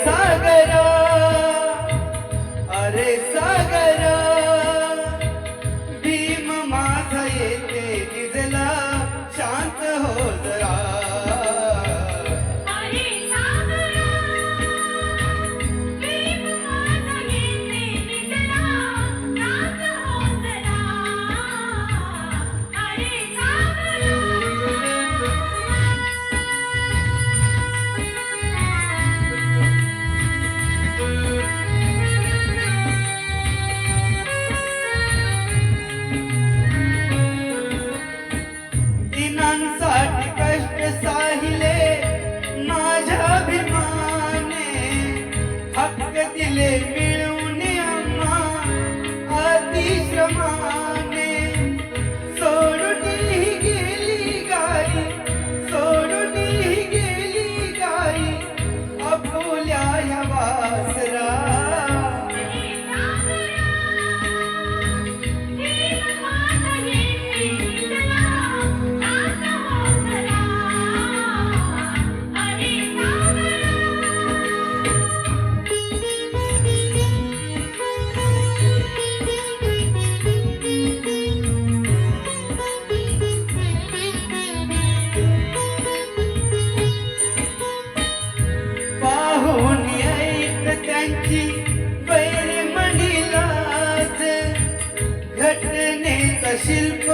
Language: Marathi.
सागरा, अरे सागरा, भीम माझा येते निजला, शांत हो जरा. अरे सागरा, भीम माझा येते निजला, शांत हो जरा. अरे सागरा. दिनांसाठी कष्ट साहिले माझ्या भीमाने, हक्क दिले मिळवून आम्हा अतिश्रमाने. सोडून ही गेली गाई, सोडून ही गेली गाई, अपुल्या ह्या वासरा. पाहून ऐक त्यांची वैर म्हणीलाच, घटनेचा शिल्प